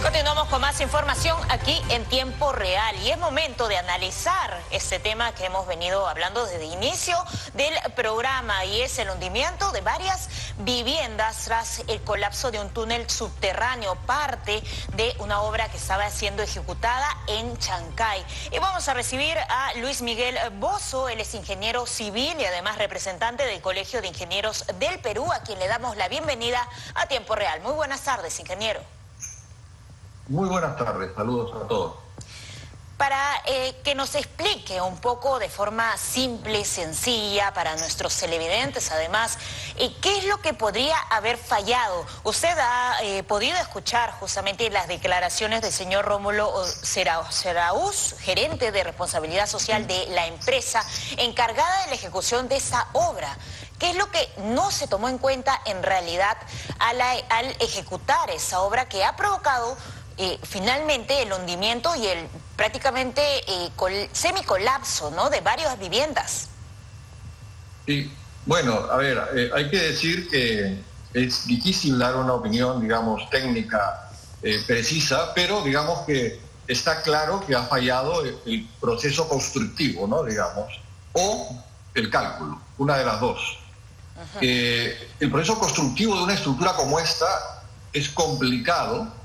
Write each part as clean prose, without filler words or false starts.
Continuamos con más información aquí en tiempo real y es momento de analizar este tema que hemos venido hablando desde el inicio del programa y es el hundimiento de varias viviendas tras el colapso de un túnel subterráneo, parte de una obra que estaba siendo ejecutada en Chancay. Y vamos a recibir a Luis Miguel Bozo, él es ingeniero civil y además representante del Colegio de Ingenieros del Perú, a quien le damos la bienvenida a tiempo real. Muy buenas tardes, ingeniero. Muy buenas tardes, saludos a todos. Para que nos explique un poco de forma simple, sencilla, para nuestros televidentes, además, ¿qué es lo que podría haber fallado? Usted ha podido escuchar justamente las declaraciones del señor Rómulo Zarauz, gerente de responsabilidad social de la empresa, encargada de la ejecución de esa obra. ¿Qué es lo que no se tomó en cuenta en realidad al ejecutar esa obra que ha provocado finalmente el hundimiento y el prácticamente semicolapso, ¿no?, de varias viviendas? Sí, bueno, a ver, hay que decir que es difícil dar una opinión, digamos, técnica precisa, pero digamos que está claro que ha fallado el proceso constructivo, ¿no?, digamos, o el cálculo, una de las dos. El proceso constructivo de una estructura como esta es complicado,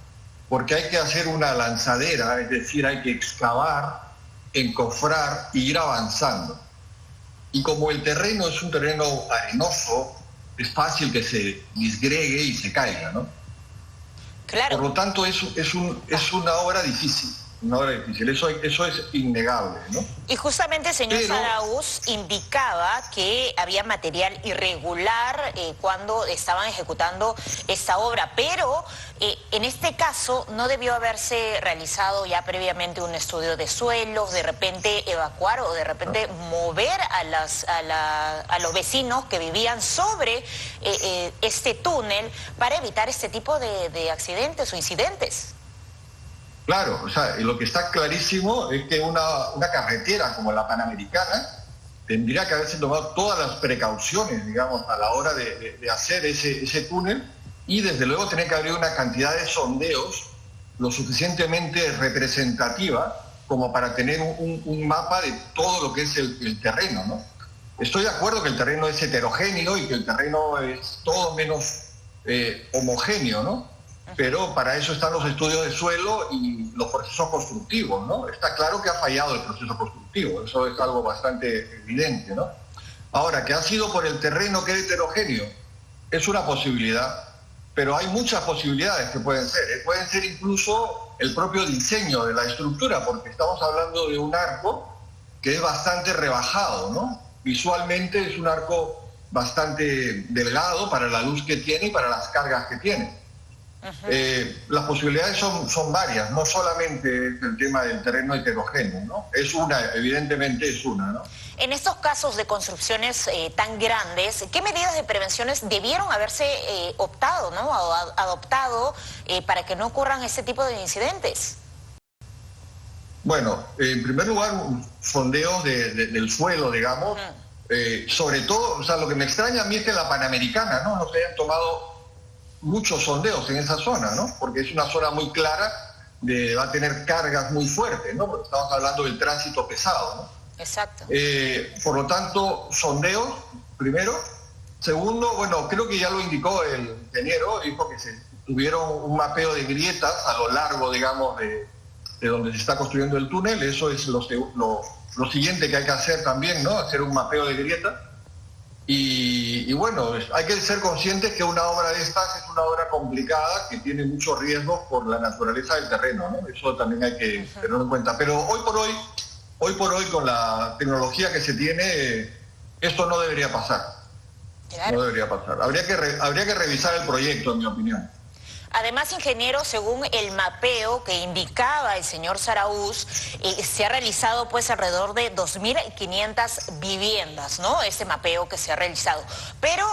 porque hay que hacer una lanzadera, es decir, hay que excavar, encofrar e ir avanzando. Y como el terreno es un terreno arenoso, es fácil que se disgregue y se caiga, ¿no? Claro. Por lo tanto, es una obra difícil. Eso es innegable, ¿no? Y justamente el señor Zarauz indicaba que había material irregular cuando estaban ejecutando esta obra, pero en este caso no debió haberse realizado ya previamente un estudio de suelos, de repente evacuar o de repente mover a los vecinos que vivían sobre este túnel para evitar este tipo de accidentes o incidentes. Claro, o sea, lo que está clarísimo es que una carretera como la Panamericana tendría que haberse tomado todas las precauciones, digamos, a la hora de hacer ese túnel, y desde luego tener que haber una cantidad de sondeos lo suficientemente representativa como para tener un mapa de todo lo que es el terreno, ¿no? Estoy de acuerdo que el terreno es heterogéneo y que el terreno es todo menos homogéneo, ¿no? Pero para eso están los estudios de suelo y los procesos constructivos, ¿no? Está claro que ha fallado el proceso constructivo, eso es algo bastante evidente, ¿no? Ahora, que ha sido por el terreno que es heterogéneo, es una posibilidad, pero hay muchas posibilidades que pueden ser. Pueden ser incluso el propio diseño de la estructura, porque estamos hablando de un arco que es bastante rebajado, ¿no? Visualmente es un arco bastante delgado para la luz que tiene y para las cargas que tiene. Las posibilidades son varias, no solamente el tema del terreno heterogéneo, ¿no? Es una, evidentemente es una, ¿no? En estos casos de construcciones tan grandes, ¿qué medidas de prevenciones debieron haberse optado, ¿no?, o adoptado para que no ocurran ese tipo de incidentes? Bueno, en primer lugar, sondeos del suelo, digamos, sobre todo, o sea, lo que me extraña a mí es que la Panamericana, ¿no?, no se hayan tomado muchos sondeos en esa zona, ¿no? Porque es una zona muy clara, va a tener cargas muy fuertes, ¿no? Porque estamos hablando del tránsito pesado, ¿no? Exacto. Por lo tanto, sondeos, primero. Segundo, bueno, creo que ya lo indicó el ingeniero, dijo que se tuvieron un mapeo de grietas a lo largo, digamos, de donde se está construyendo el túnel. Eso es lo siguiente que hay que hacer también, ¿no? Hacer un mapeo de grietas. Y bueno, hay que ser conscientes que una obra de estas es una obra complicada que tiene muchos riesgos por la naturaleza del terreno, ¿no? Eso también hay que tenerlo en cuenta. Pero hoy por hoy con la tecnología que se tiene, esto no debería pasar. Claro. No debería pasar. Habría que revisar el proyecto, en mi opinión. Además, ingeniero, según el mapeo que indicaba el señor Zarauz, se ha realizado pues alrededor de 2.500 viviendas, ¿no? Ese mapeo que se ha realizado. Pero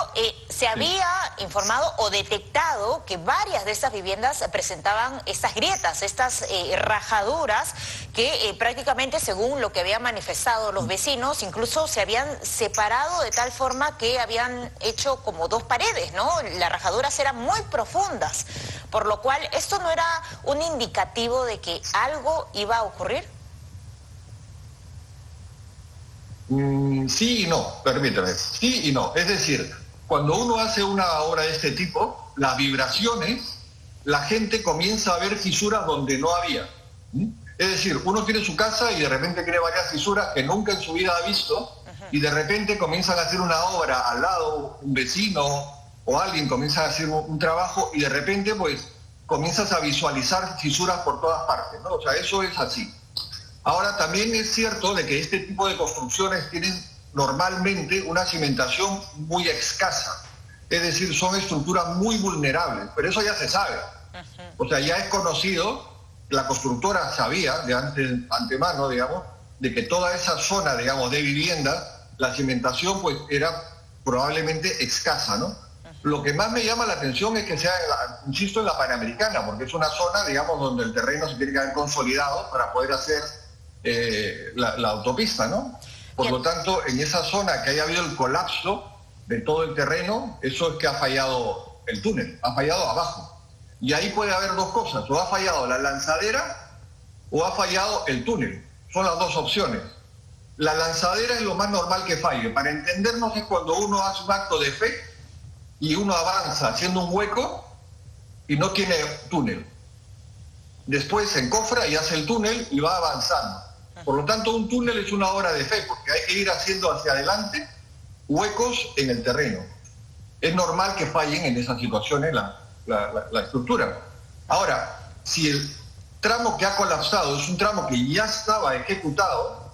se había informado o detectado que varias de estas viviendas presentaban estas grietas, estas rajaduras que prácticamente, según lo que habían manifestado los vecinos, incluso se habían separado de tal forma que habían hecho como dos paredes, ¿no? Las rajaduras eran muy profundas, por lo cual esto no era un indicativo de que algo iba a ocurrir. Sí y no, permítame, sí y no. Es decir, cuando uno hace una obra de este tipo, las vibraciones, la gente comienza a ver fisuras donde no había. Es decir, uno tiene su casa y de repente tiene varias fisuras que nunca en su vida ha visto, y de repente comienzan a hacer una obra al lado, un vecino o alguien comienza a hacer un trabajo y de repente pues comienzas a visualizar fisuras por todas partes, ¿no? O sea, eso es así. Ahora, también es cierto de que este tipo de construcciones tienen normalmente una cimentación muy escasa. Es decir, son estructuras muy vulnerables, pero eso ya se sabe. O sea, ya es conocido, la constructora sabía de antemano, digamos, de que toda esa zona, digamos, de vivienda, la cimentación pues era probablemente escasa, ¿no? Lo que más me llama la atención es que sea, insisto, en la Panamericana, porque es una zona, digamos, donde el terreno se tiene que haber consolidado para poder hacer la autopista, ¿no? Por lo tanto, en esa zona que haya habido el colapso de todo el terreno, eso es que ha fallado el túnel, ha fallado abajo. Y ahí puede haber dos cosas, o ha fallado la lanzadera o ha fallado el túnel. Son las dos opciones. La lanzadera es lo más normal que falle. Para entendernos es cuando uno hace un acto de fe y uno avanza haciendo un hueco y no tiene túnel. Después se encofra y hace el túnel y va avanzando. Por lo tanto, un túnel es una obra de fe, porque hay que ir haciendo hacia adelante huecos en el terreno. Es normal que fallen en esas situaciones la estructura. Ahora, si el tramo que ha colapsado es un tramo que ya estaba ejecutado,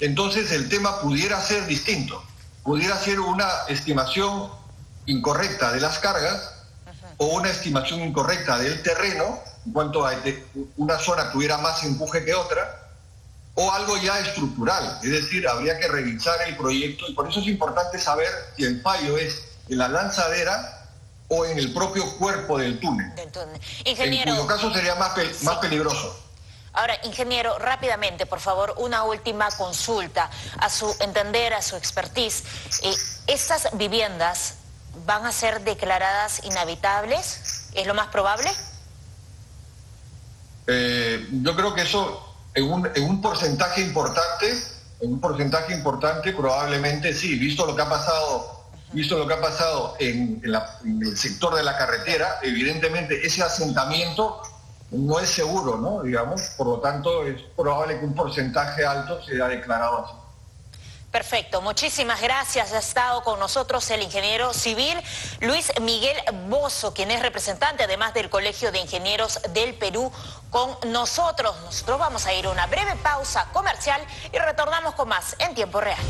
entonces el tema pudiera ser distinto. Pudiera ser una estimación incorrecta de las cargas o una estimación incorrecta del terreno, en cuanto a una zona que tuviera más empuje que otra, o algo ya estructural, es decir, habría que revisar el proyecto y por eso es importante saber si el fallo es en la lanzadera o en el propio cuerpo del túnel. Ingeniero, en cuyo caso sería más peligroso. Ahora, ingeniero, rápidamente, por favor, una última consulta. A su entender, a su expertise, ¿estas viviendas van a ser declaradas inhabitables? ¿Es lo más probable? Yo creo que eso... En un porcentaje importante, probablemente sí, visto lo que ha pasado en el sector de la carretera, evidentemente ese asentamiento no es seguro, ¿no? Digamos, por lo tanto es probable que un porcentaje alto sea declarado así. Perfecto, muchísimas gracias. Ha estado con nosotros el ingeniero civil Luis Miguel Bozo, quien es representante además del Colegio de Ingenieros del Perú con nosotros. Nosotros vamos a ir a una breve pausa comercial y retornamos con más en tiempo real.